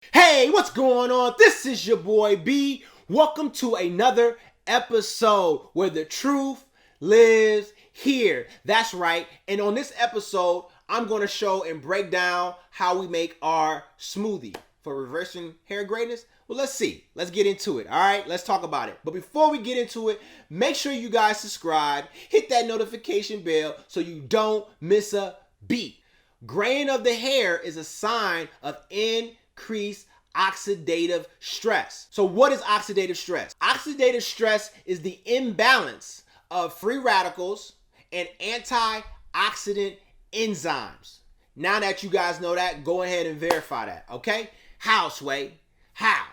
Hey, what's going on? This is your boy B. Welcome to another episode where the truth lives here. That's right. And on this episode, I'm going to show and break down how we make our smoothie for reversing hair grayness. Well, let's see. Let's get into it. All right, let's talk about it. But before we get into it, make sure you guys subscribe, hit that notification bell so you don't miss a beat. Graying of the hair is a sign of increased oxidative stress. So what is oxidative stress? Oxidative stress is the imbalance of free radicals and antioxidant enzymes. Now that you guys know that, go ahead and verify that, okay? How, Sway? How?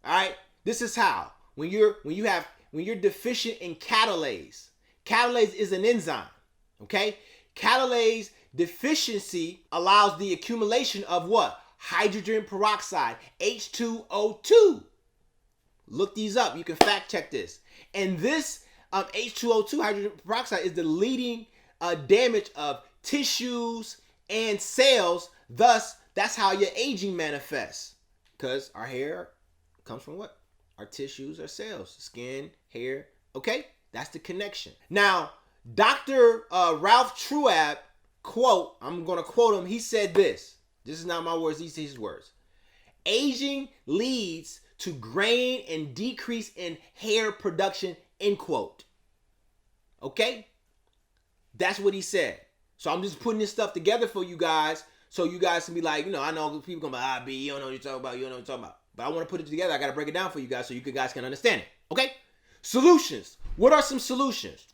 All right? This is how. When you're deficient in catalase. Catalase is an enzyme, okay? Catalase deficiency allows the accumulation of what? Hydrogen peroxide, H2O2. Look these up. You can fact check this. And this H2O2, hydrogen peroxide, is the leading damage of tissues and cells. Thus, that's how your aging manifests. Because our hair comes from what? Our tissues, our cells, skin, hair. Okay? That's the connection. Now, Dr. Ralph Truab, quote, I'm going to quote him. He said this. This is not my words. These are his words. Aging leads to grain and decrease in hair production, end quote. Okay? That's what he said. So I'm just putting this stuff together for you guys so you guys can be like, I know people going to be, B, you don't know what you're talking about. You don't know what you're talking about. But I want to put it together. I got to break it down for you guys so you guys can understand it. Okay? Solutions. What are some solutions?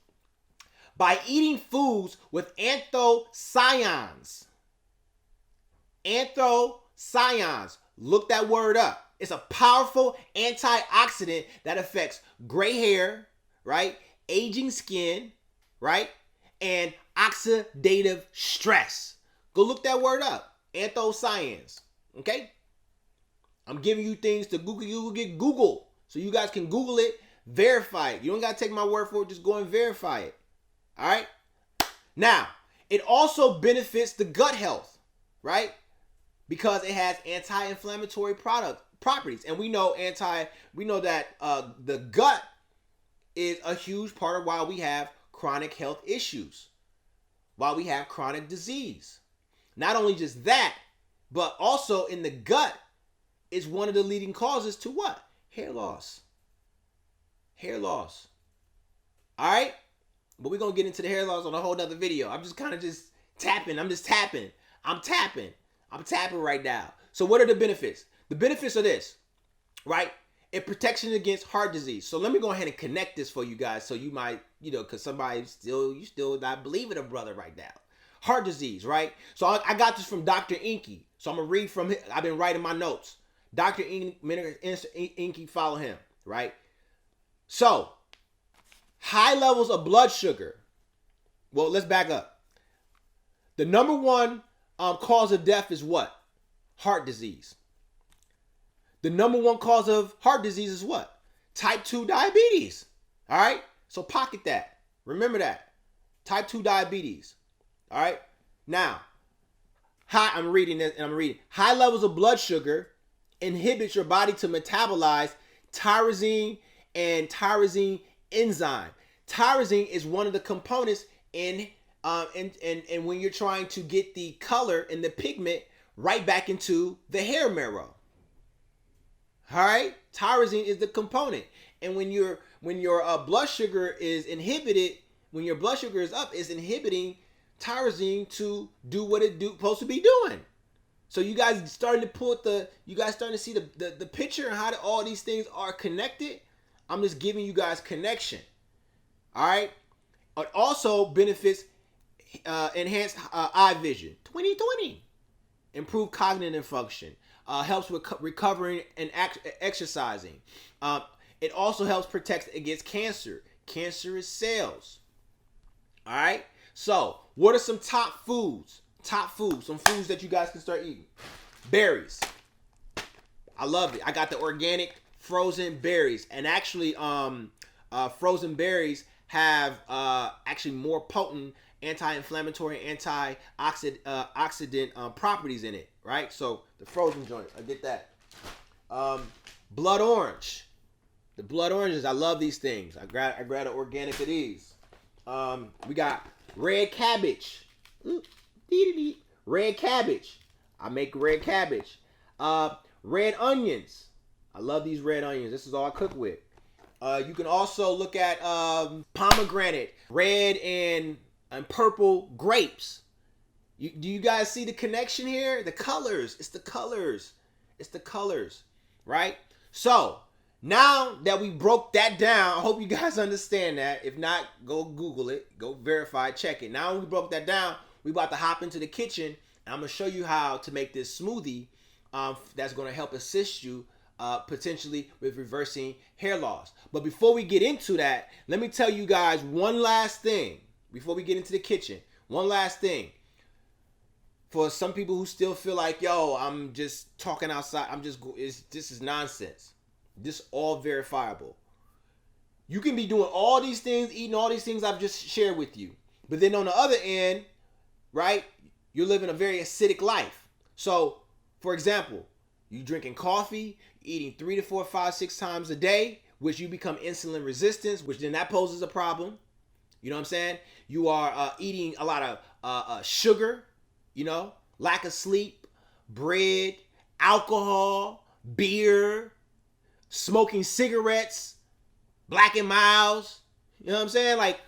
By eating foods with anthocyanins. Anthocyanins. Look that word up. It's a powerful antioxidant that affects gray hair, right? Aging skin, right? And oxidative stress. Go look that word up. Anthocyanins. Okay? I'm giving you things to Google. You will get Google. So you guys can Google it, verify it. You don't got to take my word for it. Just go and verify it. All right? Now, it also benefits the gut health, right? Because it has anti-inflammatory properties. And we know that the gut is a huge part of why we have chronic health issues, why we have chronic disease. Not only just that, but also in the gut is one of the leading causes to what? Hair loss. Hair loss. All right? But we're going to get into the hair loss on a whole nother video. I'm just kind of just tapping. I'm tapping right now. So what are the benefits? The benefits are this, right? It protects you against heart disease. So let me go ahead and connect this for you guys so you might, because you still not believing a brother right now. Heart disease, right? So I got this from Dr. Inky. So I'm going to read from it. I've been writing my notes. Dr. Inky, follow him, right? So, high levels of blood sugar. Well, let's back up. The number one cause of death is what? Heart disease. The number one cause of heart disease is what? Type 2 diabetes. All right? So pocket that. Remember that. Type 2 diabetes. All right? Now, I'm reading this and I'm reading. High levels of blood sugar inhibits your body to metabolize tyrosine and tyrosine enzyme. Tyrosine is one of the components in when you're trying to get the color and the pigment right back into the hair marrow. All right, tyrosine is the component, and when your blood sugar is inhibited, when your blood sugar is up, it's inhibiting tyrosine to do what it's supposed to be doing. So you guys starting to see the picture and how all these things are connected. I'm just giving you guys connection. All right. It also benefits enhanced eye vision. 20/20. Improve cognitive function. Helps with recovering and exercising. It also helps protect against cancer. Cancerous cells. All right. So what are some top foods? Some foods that you guys can start eating. Berries. I love it. I got the organic frozen berries, and actually, frozen berries have actually more potent anti-inflammatory, antioxidant properties in it, right? So the frozen joint, I get that. Blood orange. The blood oranges, I love these things. I grab an organic of these. We got red cabbage. Red cabbage. I make red cabbage. Red onions. I love these red onions. This is all I cook with. You can also look at pomegranate, red and purple grapes. Do you guys see the connection here? The colors. It's the colors. It's the colors, right? So now that we broke that down, I hope you guys understand that. If not, go Google it. Go verify, check it. Now we broke that down, we about to hop into the kitchen, and I'm going to show you how to make this smoothie that's going to help assist you potentially with reversing hair loss. But before we get into that, let me tell you guys one last thing. Before we get into the kitchen, one last thing. For some people who still feel like, yo, I'm just talking outside, this is nonsense. This all verifiable. You can be doing all these things, eating all these things I've just shared with you. But then on the other end, right, you're living a very acidic life. So, for example, you drinking coffee, eating 3 to 4, 5, 6 times a day, which you become insulin resistant, which then that poses a problem. You know what I'm saying? You are eating a lot of sugar, you know, lack of sleep, bread, alcohol, beer, smoking cigarettes, Black and Miles. You know what I'm saying? Like,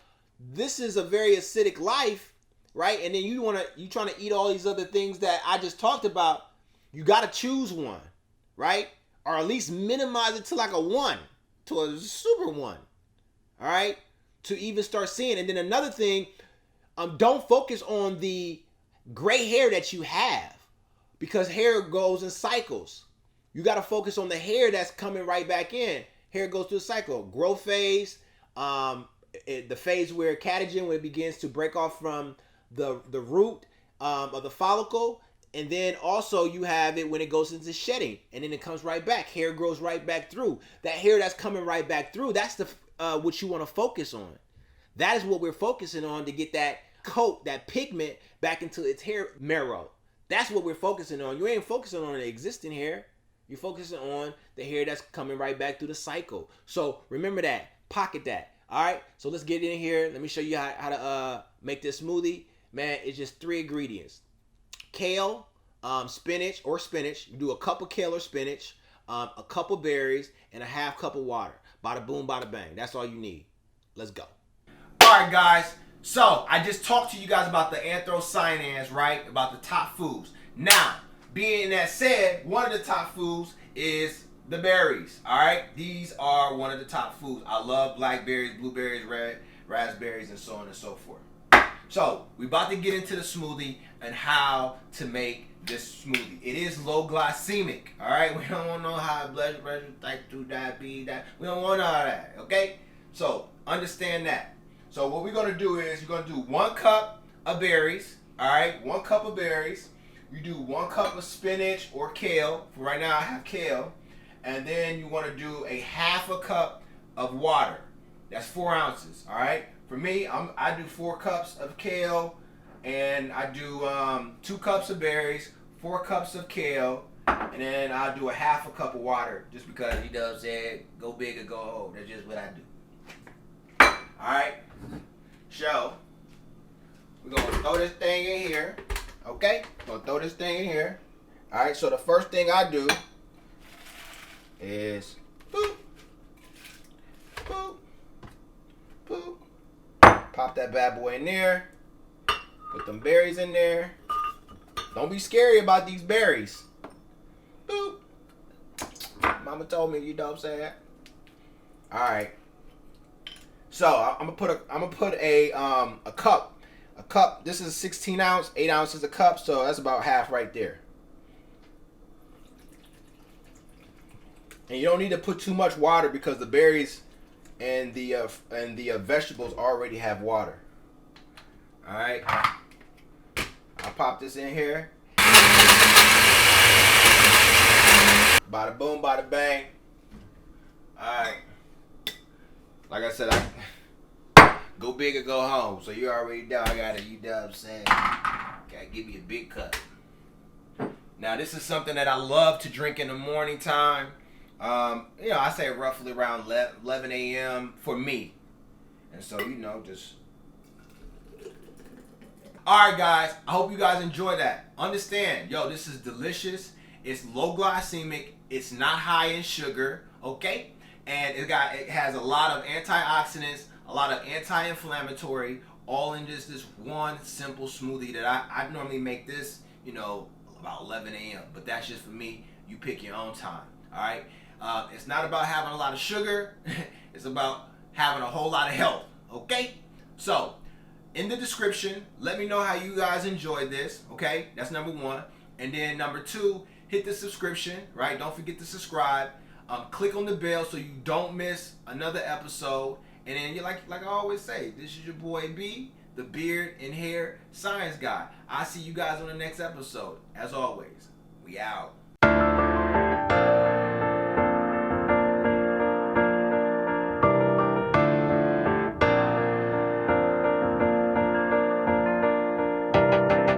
this is a very acidic life, right? And then you trying to eat all these other things that I just talked about. You got to choose one, right? Or at least minimize it to like a 1, to a super 1, all right? To even start seeing. And then another thing, don't focus on the gray hair that you have, because hair goes in cycles. You got to focus on the hair that's coming right back in. Hair goes through a cycle. Growth phase, the phase where catagen, when it begins to break off from the root of the follicle. And then also you have it when it goes into shedding, and then it comes right back. Hair grows right back through. That hair that's coming right back through, that's the what you want to focus on. That is what we're focusing on, to get that coat, that pigment back into its hair marrow. That's what we're focusing on. You ain't focusing on the existing hair. You're focusing on the hair that's coming right back through the cycle. So remember that. Pocket that. All right? So let's get in here. Let me show you how to make this smoothie. Man, it's just 3 ingredients. Kale, spinach. You do a cup of kale or spinach, a cup of berries, and a half cup of water. Bada boom, bada bang. That's all you need. Let's go. All right, guys. So I just talked to you guys about the anthocyanins, right? About the top foods. Now, being that said, one of the top foods is the berries. All right, these are one of the top foods. I love blackberries, blueberries, raspberries, and so on and so forth. So we're about to get into the smoothie and how to make this smoothie. It is low glycemic. All right, we don't want no high blood pressure, type 2 diabetes. We don't want all that. Okay, so understand that. So what we're gonna do is you're gonna do 1 cup of berries. All right, 1 cup of berries. You do 1 cup of spinach or kale. For right now, I have kale. And then you want to do a half a cup of water. That's 4 ounces. All right. For me, I do 4 cups of kale, and I do 2 cups of berries, 4 cups of kale, and then I'll do a half a cup of water, just because he does say go big or go home. That's just what I do. All right. So we're gonna throw this thing in here. Okay, gonna throw this thing in here. All right, so the first thing I do is boop, boop, boop. Pop that bad boy in there. Put them berries in there. Don't be scary about these berries. Boop. Mama told me, you know what I'm saying? All right. So I'm gonna put a cup. A cup, this is 16 ounce, 8 ounces a cup, so that's about half right there. And you don't need to put too much water, because the berries and the vegetables already have water. All right, I'll pop this in here. Bada boom, bada bang. All right, like I said, go big or go home. So you already know I gotta, you know what I'm saying? Gotta give me a big cup. Now, this is something that I love to drink in the morning time. I say roughly around 11 a.m. for me. And so, just... Alright, guys. I hope you guys enjoy that. Understand, this is delicious. It's low glycemic. It's not high in sugar. Okay? And it has a lot of antioxidants, a lot of anti-inflammatory, all in just this one simple smoothie that I normally make this, about 11 a.m. But that's just for me. You pick your own time. Alright? It's not about having a lot of sugar. It's about having a whole lot of health. Okay? So, in the description, let me know how you guys enjoyed this. Okay? That's number one. And then number two, hit the subscription. Right? Don't forget to subscribe. Click on the bell so you don't miss another episode. And then, like I always say, this is your boy B, the beard and hair science guy. I'll see you guys on the next episode. As always, we out.